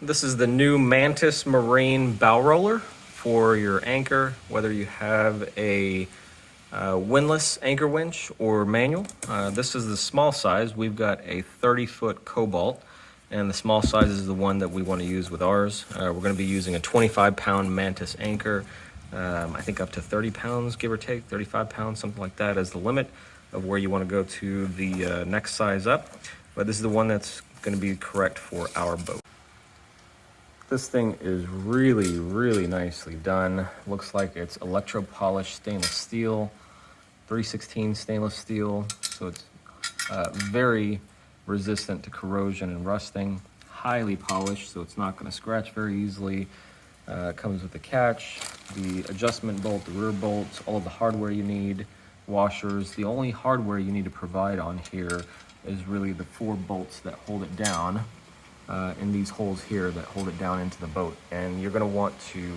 This is the new Mantus Marine Bow Roller for your anchor, whether you have a windlass anchor winch or manual. This is the small size. We've got a 30-foot Cobalt, and the small size is the one that we want to use with ours. We're going to be using a 25-pound Mantus anchor. I think up to 30 pounds, give or take, 35 pounds, something like that is the limit of where you want to go to the next size up. But this is the one that's going to be correct for our boat. This thing is really, really nicely done. Looks like it's electro-polished stainless steel, 316 stainless steel, so it's very resistant to corrosion and rusting. Highly polished, so it's not going to scratch very easily. It comes with the catch, the adjustment bolt, the rear bolts, all of the hardware you need, washers. The only hardware you need to provide on here is really the 4 bolts that hold it down. In these holes here that hold it down into the boat, and you're going to want to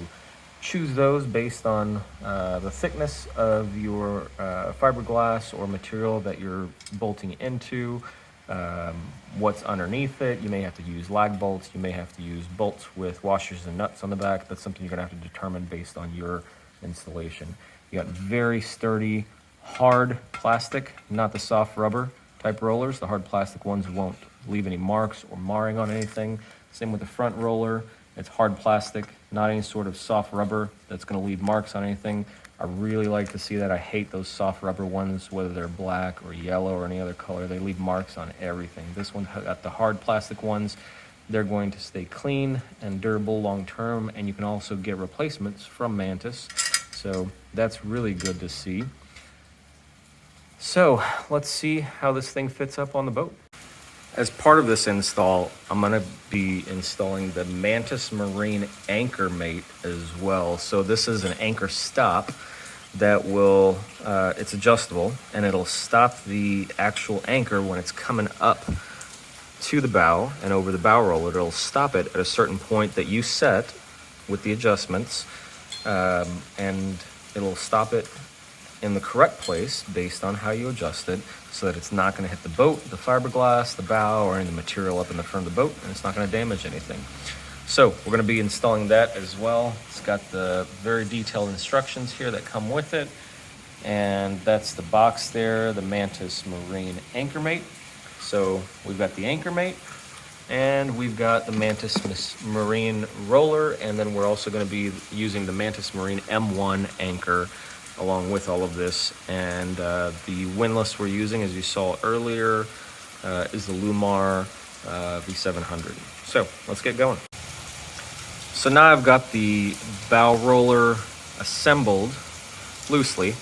choose those based on the thickness of your fiberglass or material that you're bolting into, what's underneath it. You may have to use lag bolts, you may have to use bolts with washers and nuts on the back. That's something you're going to have to determine based on your installation. You got very sturdy hard plastic, not the soft rubber type rollers. The hard plastic ones won't leave any marks or marring on anything. Same with the front roller. It's hard plastic, not any sort of soft rubber that's going to leave marks on anything. I really like to see that. I hate those soft rubber ones, whether they're black or yellow or any other color. They leave marks on everything. This one got the hard plastic ones. They're going to stay clean and durable long term, and you can also get replacements from Mantus. So that's really good to see. So let's see how this thing fits up on the boat. As part of this install, I'm going to be installing the Mantus Marine Anchormate as well. So this is an anchor stop that will, it's adjustable, and it'll stop the actual anchor when it's coming up to the bow and over the bow roller. It'll stop it at a certain point that you set with the adjustments, and it'll stop it in the correct place based on how you adjust it, so that it's not going to hit the boat, the fiberglass, the bow, or any material up in the front of the boat, and it's not going to damage anything. So we're going to be installing that as well. It's got the very detailed instructions here that come with it, and that's the box there, the Mantus Marine Anchormate. So we've got the Anchormate, and we've got the Mantus Marine Roller, and then we're also going to be using the Mantus Marine M1 anchor along with all of this. And the windlass we're using, as you saw earlier, is the Lumar V700. So let's get going. So now I've got the bow roller assembled loosely,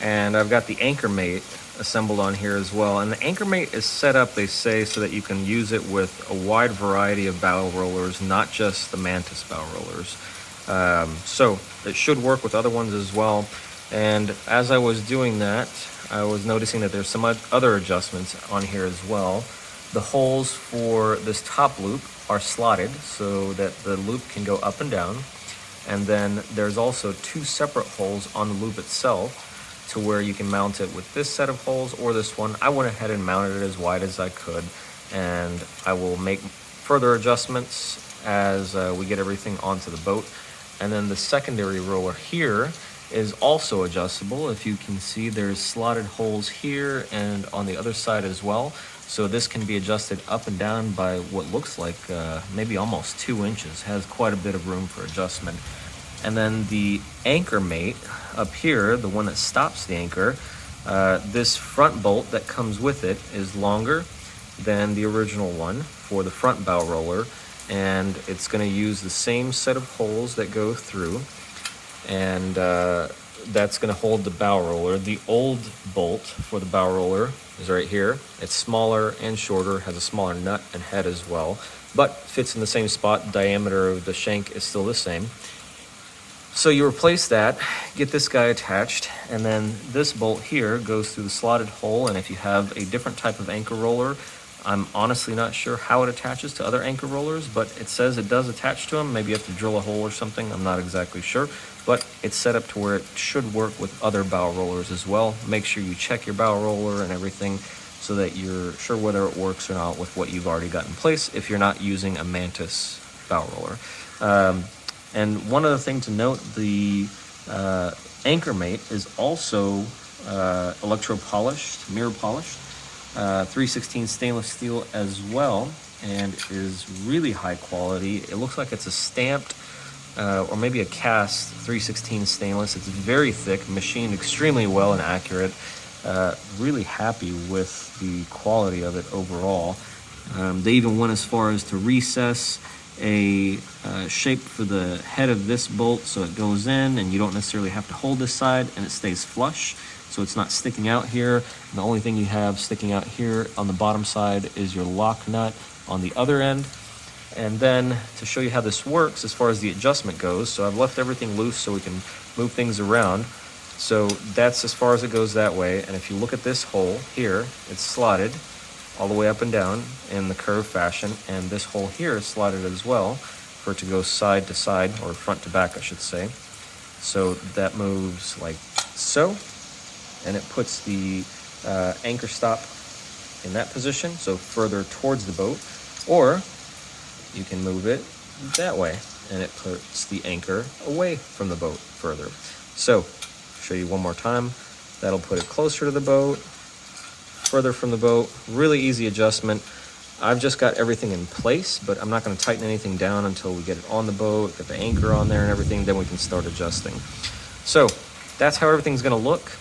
and I've got the Anchormate assembled on here as well. And the Anchormate is set up, they say, so that you can use it with a wide variety of bow rollers, not just the Mantus bow rollers. So it should work with other ones as well. And as I was doing that, I was noticing that there's some other adjustments on here as well. The holes for this top loop are slotted so that the loop can go up and down. And then there's also 2 separate holes on the loop itself to where you can mount it with this set of holes or this one. I went ahead and mounted it as wide as I could, and I will make further adjustments as we get everything onto the boat. And then the secondary roller here is also adjustable. If you can see, there's slotted holes here and on the other side as well. So this can be adjusted up and down by what looks like maybe almost 2 inches. Has quite a bit of room for adjustment. And then the Anchormate up here, the one that stops the anchor, this front bolt that comes with it is longer than the original one for the front bow roller, and it's going to use the same set of holes that go through, and that's going to hold the bow roller. The old bolt for the bow roller is right here. It's smaller and shorter, has a smaller nut and head as well, but fits in the same spot. Diameter of the shank is still the same. So you replace that, get this guy attached, and then this bolt here goes through the slotted hole. And if you have a different type of anchor roller, I'm honestly not sure how it attaches to other anchor rollers, but it says it does attach to them. Maybe you have to drill a hole or something. I'm not exactly sure, but it's set up to where it should work with other bow rollers as well. Make sure you check your bow roller and everything so that you're sure whether it works or not with what you've already got in place if you're not using a Mantus bow roller. And one other thing to note, the Anchormate is also electro polished, mirror polished, 316 stainless steel as well, and is really high quality. It looks like it's a stamped or maybe a cast 316 stainless. It's very thick, machined extremely well and accurate. Really happy with the quality of it overall. They even went as far as to recess a shape for the head of this bolt so it goes in and you don't necessarily have to hold this side and it stays flush, so it's not sticking out here. And the only thing you have sticking out here on the bottom side is your lock nut on the other end. And then to show you how this works as far as the adjustment goes, so I've left everything loose so we can move things around. So that's as far as it goes that way. And if you look at this hole here, it's slotted all the way up and down in the curved fashion, and this hole here is slotted as well for it to go side to side, or front to back I should say. So that moves like so, and it puts the anchor stop in that position, so further towards the boat, or you can move it that way and it puts the anchor away from the boat further. So show you one more time. That'll put it closer to the boat, further from the boat. Really easy adjustment. I've just got everything in place, but I'm not going to tighten anything down until we get it on the boat, get the anchor on there and everything, then we can start adjusting. So that's how everything's going to look.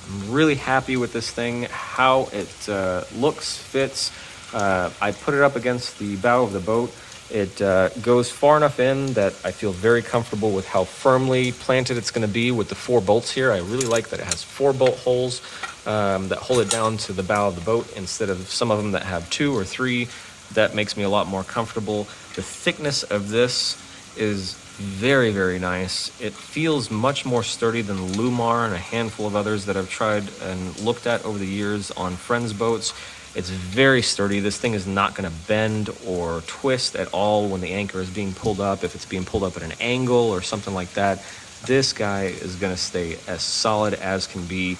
I'm really happy with this thing, how it looks, fits. I put it up against the bow of the boat. It goes far enough in that I feel very comfortable with how firmly planted it's going to be with the 4 bolts here. I really like that it has 4 bolt holes that hold it down to the bow of the boat instead of some of them that have 2 or 3. That makes me a lot more comfortable. The thickness of this is very, very nice. It feels much more sturdy than the Lumar and a handful of others that I've tried and looked at over the years on friends' boats. It's very sturdy. This thing is not going to bend or twist at all when the anchor is being pulled up. If it's being pulled up at an angle or something like that, this guy is going to stay as solid as can be.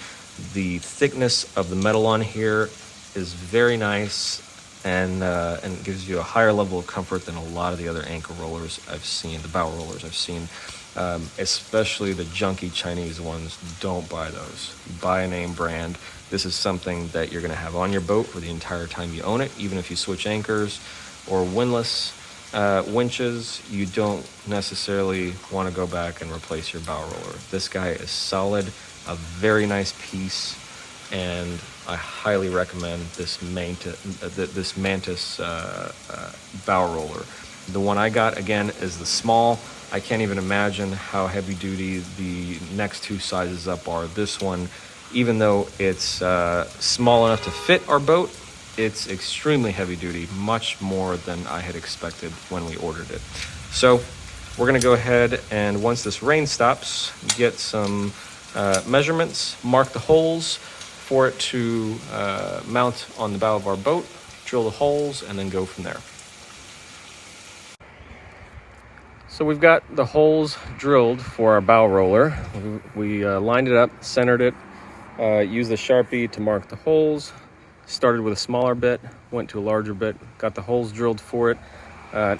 The thickness of the metal on here is very nice, and gives you a higher level of comfort than a lot of the other anchor rollers I've seen, the bow rollers I've seen. Especially the junky Chinese ones. Don't buy those. Buy a name brand. This is something that you're going to have on your boat for the entire time you own it. Even if you switch anchors or windlass winches, you don't necessarily want to go back and replace your bow roller. This guy is solid, a very nice piece, and I highly recommend this Mantus bow roller. The one I got, again, is the small. I can't even imagine how heavy duty the next 2 sizes up are. This one, even though it's small enough to fit our boat, it's extremely heavy duty, much more than I had expected when we ordered it. So we're gonna go ahead and, once this rain stops, get some measurements, mark the holes for it to mount on the bow of our boat, drill the holes, and then go from there. So we've got the holes drilled for our bow roller. We lined it up, centered it, used the Sharpie to mark the holes, started with a smaller bit, went to a larger bit, got the holes drilled for it.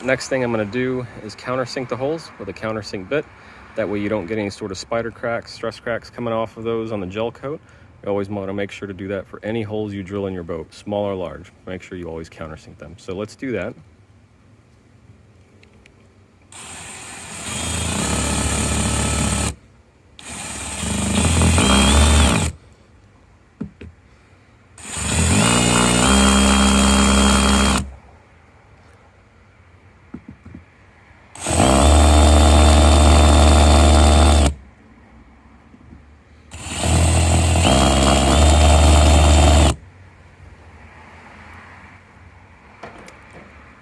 Next thing I'm gonna do is countersink the holes with a countersink bit. That way you don't get any sort of spider cracks, stress cracks coming off of those on the gel coat. You always want to make sure to do that for any holes you drill in your boat, small or large. Make sure you always countersink them. So let's do that.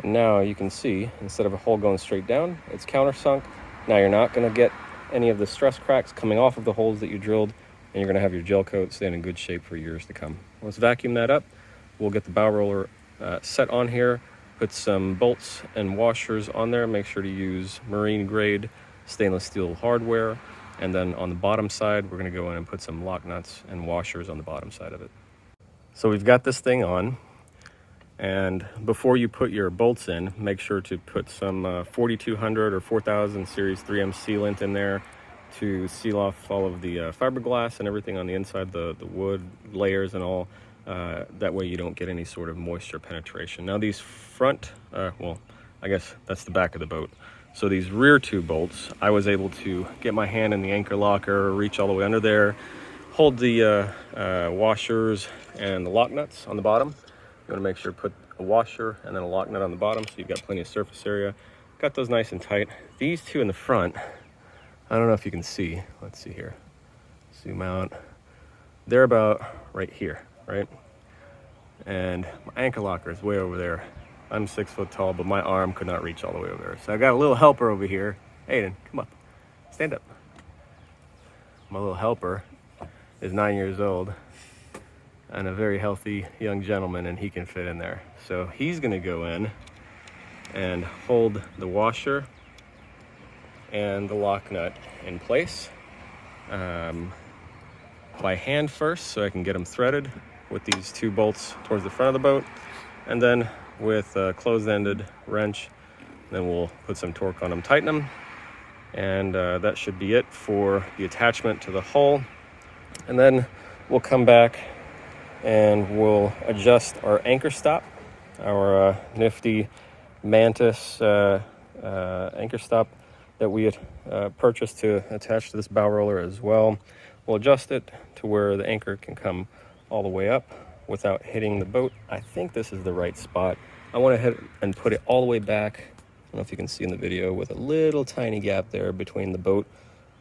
Now you can see, instead of a hole going straight down, it's countersunk. Now you're not going to get any of the stress cracks coming off of the holes that you drilled, and you're going to have your gel coat staying in good shape for years to come. Let's vacuum that up. We'll get the bow roller set on here, put some bolts and washers on there. Make sure to use marine grade stainless steel hardware. And then on the bottom side, we're going to go in and put some lock nuts and washers on the bottom side of it. So we've got this thing on. And before you put your bolts in, make sure to put some 4200 or 4000 series 3M sealant in there to seal off all of the fiberglass and everything on the inside, the wood layers and all. That way you don't get any sort of moisture penetration. Now these front, well, I guess that's the back of the boat. So these rear two bolts, I was able to get my hand in the anchor locker, reach all the way under there, hold the washers and the lock nuts on the bottom. You want to make sure to put a washer and then a lock nut on the bottom so you've got plenty of surface area. Got those nice and tight. These two in the front, I don't know if you can see. Let's see here. Zoom out. They're about right here, right? And my anchor locker is way over there. I'm 6 foot tall, but my arm could not reach all the way over there. So I got a little helper over here. Aiden, come up. Stand up. My little helper is 9 years old and a very healthy young gentleman, and he can fit in there. So he's gonna go in and hold the washer and the lock nut in place by hand first, so I can get them threaded with these two bolts towards the front of the boat, and then with a closed-ended wrench, then we'll put some torque on them, tighten them, and that should be it for the attachment to the hull. And then we'll come back and we'll adjust our anchor stop, our nifty Mantus anchor stop that we had purchased to attach to this bow roller as well. We'll adjust it to where the anchor can come all the way up without hitting the boat. I think this is the right spot. I want to hit and put it all the way back. I don't know if you can see in the video, with a little tiny gap there between the boat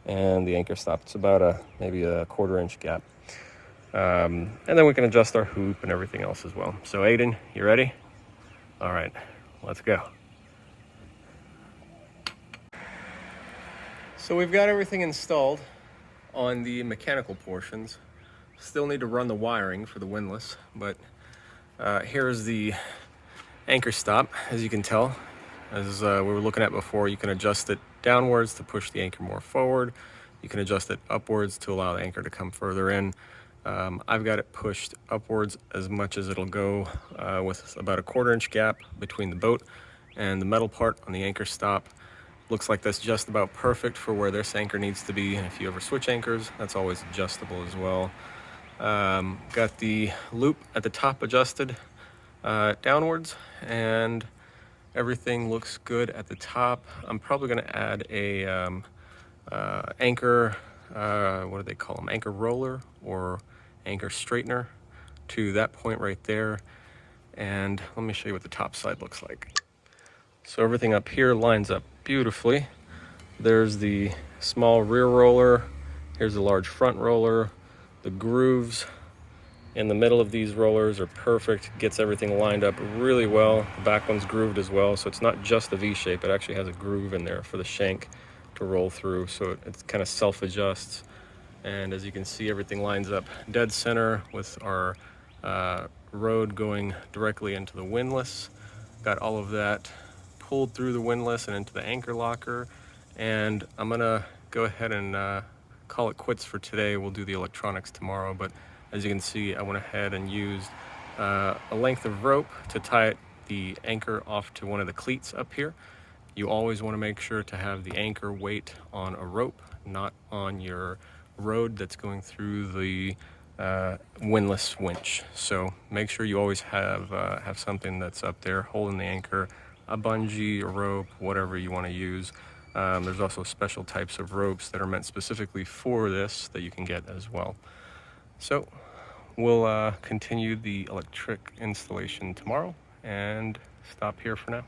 and the anchor stop. It's about maybe a 1/4 inch gap. And then we can adjust our hoop and everything else as well. So Aiden, you ready? All right, let's go. So we've got everything installed on the mechanical portions. Still need to run the wiring for the windlass, but here's the anchor stop. As you can tell, as we were looking at before, you can adjust it downwards to push the anchor more forward. You can adjust it upwards to allow the anchor to come further in. I've got it pushed upwards as much as it'll go, with about a 1/4 inch gap between the boat and the metal part on the anchor stop. Looks like that's just about perfect for where this anchor needs to be. And if you ever switch anchors, that's always adjustable as well. Got the loop at the top adjusted downwards, and everything looks good at the top. I'm probably going to add a anchor, what do they call them? Anchor roller or anchor straightener to that point right there. And let me show you what the top side looks like. So everything up here lines up beautifully. There's the small rear roller. Here's the large front roller. The grooves in the middle of these rollers are perfect. Gets everything lined up really well. The back one's grooved as well, so it's not just a V shape. It actually has a groove in there for the shank to roll through, so it kind of self-adjusts. And as you can see, everything lines up dead center with our road going directly into the windlass. Got all of that pulled through the windlass and into the anchor locker. And I'm gonna go ahead and call it quits for today. We'll do the electronics tomorrow, but as you can see, I went ahead and used a length of rope to tie the anchor off to one of the cleats up here. You always want to make sure to have the anchor weight on a rope, not on your road that's going through the windlass winch. So make sure you always have something that's up there holding the anchor, a bungee, a rope, whatever you want to use. There's also special types of ropes that are meant specifically for this that you can get as well. So we'll continue the electric installation tomorrow and stop here for now.